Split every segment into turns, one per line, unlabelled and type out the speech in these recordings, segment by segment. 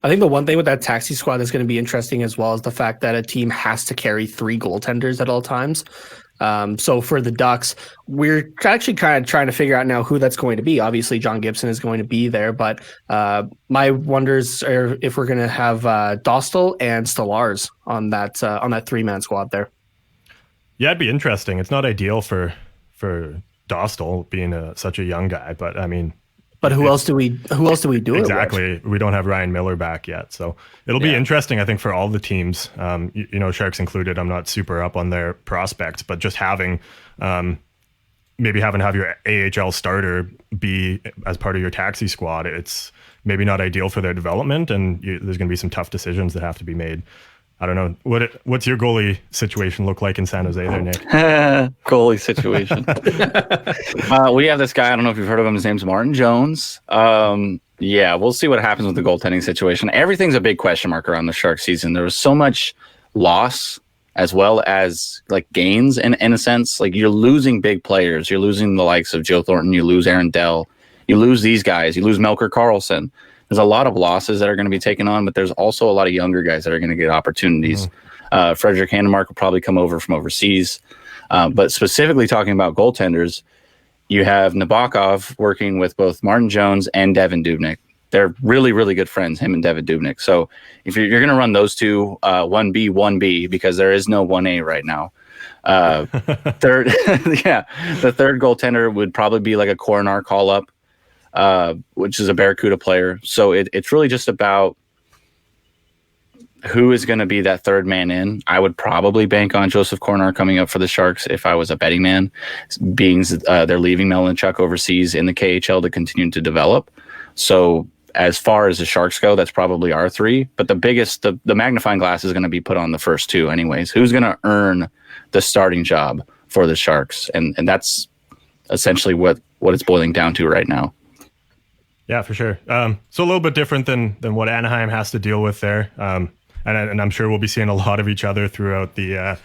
I think the one thing with that taxi squad that's going to be interesting as well is the fact that a team has to carry 3 goaltenders at all times. So for the Ducks, we're actually kind of trying to figure out now who that's going to be. Obviously, John Gibson is going to be there, but my wonders are if we're going to have Dostal and Stolarz on that 3-man squad there.
Yeah, it'd be interesting. It's not ideal for Dostal being such a young guy, but I mean.
But who else do we do
exactly.
it with?
We don't have Ryan Miller back yet, so it'll be interesting. I think for all the teams, Sharks included. I'm not super up on their prospects, but just having maybe have your AHL starter be as part of your taxi squad, it's maybe not ideal for their development, and there's going to be some tough decisions that have to be made. I don't know. What's your goalie situation look like in San Jose there, Nick?
Goalie situation. We have this guy. I don't know if you've heard of him. His name's Martin Jones. We'll see what happens with the goaltending situation. Everything's a big question mark around the Sharks season. There was so much loss as well as like gains in a sense. Like you're losing big players. You're losing the likes of Joe Thornton. You lose Aaron Dell. You lose these guys. You lose Melker Karlsson. There's a lot of losses that are going to be taken on, but there's also a lot of younger guys that are going to get opportunities. Frederick Handemark will probably come over from overseas. But specifically talking about goaltenders, you have Nabokov working with both Martin Jones and Devin Dubnyk. They're really, really good friends, him and Devin Dubnyk. So if you're going to run those two, 1B, 1B, because there is no 1A right now. The third goaltender would probably be like a Coronar call-up. Which is a Barracuda player. So it's really just about who is going to be that third man in. I would probably bank on Joseph Coronar coming up for the Sharks if I was a betting man, being they're leaving Melnichuk overseas in the KHL to continue to develop. So as far as the Sharks go, that's probably our 3. But the magnifying glass is going to be put on the first 2 anyways. Who's going to earn the starting job for the Sharks? And that's essentially what it's boiling down to right now.
Yeah, for sure. So a little bit different than what Anaheim has to deal with there. And I'm sure we'll be seeing a lot of each other throughout the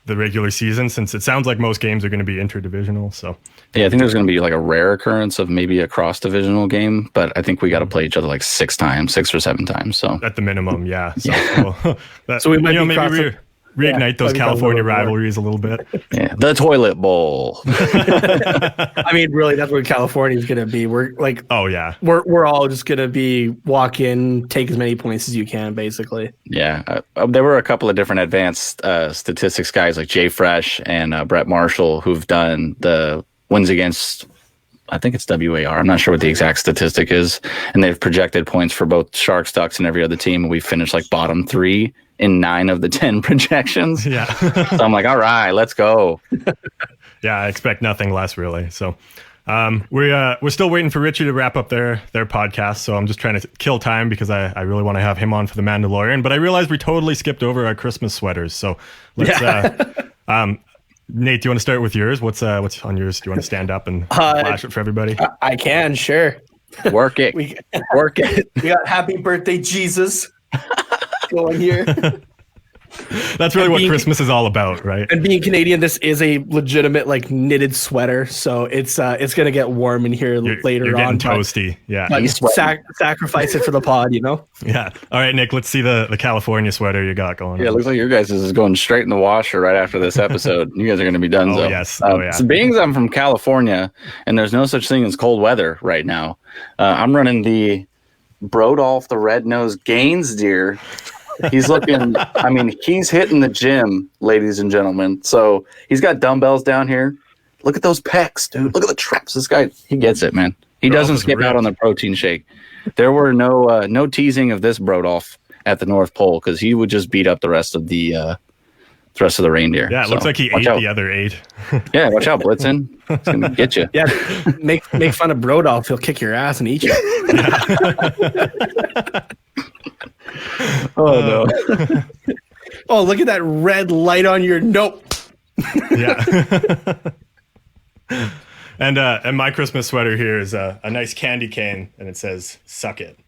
regular season, since it sounds like most games are going to be interdivisional. So
yeah, I think there's going to be like a rare occurrence of maybe a cross-divisional game, but I think we got to play each other like 6 or 7 times. So
at the minimum, yeah. So,
so we might be
reignite those California rivalries a little bit.
Yeah, the toilet bowl.
I mean, really, that's what California is going to be. We're like, we're all just going to be walk in, take as many points as you can, basically.
Yeah, there were a couple of different advanced statistics guys like Jay Fresh and Brett Marshall who've done the wins against. I think it's WAR. I'm not sure what the exact statistic is, and they've projected points for both Sharks, Ducks, and every other team. And we finished like bottom 3 in 9 of the 10 projections.
Yeah.
So I'm like, all right, let's go.
Yeah, I expect nothing less, really. So we're still waiting for Richie to wrap up their podcast. So I'm just trying to kill time because I really want to have him on for The Mandalorian. But I realized we totally skipped over our Christmas sweaters. So let's. Nate, do you want to start with yours? What's on yours? Do you want to stand up and flash it for everybody?
I can, sure.
Work it. Work it.
We got Happy Birthday, Jesus going here.
That's really what Christmas is all about, right?
And being Canadian, this is a legitimate like knitted sweater, so it's gonna get warm in here later
you're
on.
Getting toasty, yeah.
But sacrifice it for the pod, you know.
Yeah. All right, Nick. Let's see the California sweater you got going.
Yeah, it looks like your guys is going straight in the washer right after this episode. You guys are going to be done.
Oh yes.
So being I'm from California, and there's no such thing as cold weather right now. I'm running the Brodolph the Red-Nosed Gaines deer. He's looking, I mean, he's hitting the gym, ladies and gentlemen. So he's got dumbbells down here. Look at those pecs, dude. Look at the traps. This guy, he gets it, man. He doesn't skip out on the protein shake. There were no teasing of this Brodolph at the North Pole because he would just beat up the rest of the reindeer.
Yeah, it looks like he ate the other 8.
Yeah, watch out, Blitzen. It's going to get you.
Yeah, make fun of Brodolph. He'll kick your ass and eat you.
Oh no!
Oh, look at that red light on your nope.
Yeah. And my Christmas sweater here is a nice candy cane, and it says "Suck it."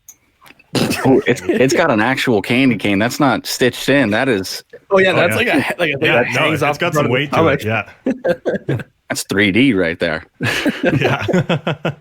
Oh, it's got an actual candy cane. That's not stitched in. That is.
Oh yeah, that's like a thing that hangs off.
It's got some weight to it. Yeah.
That's 3D right there.
Yeah.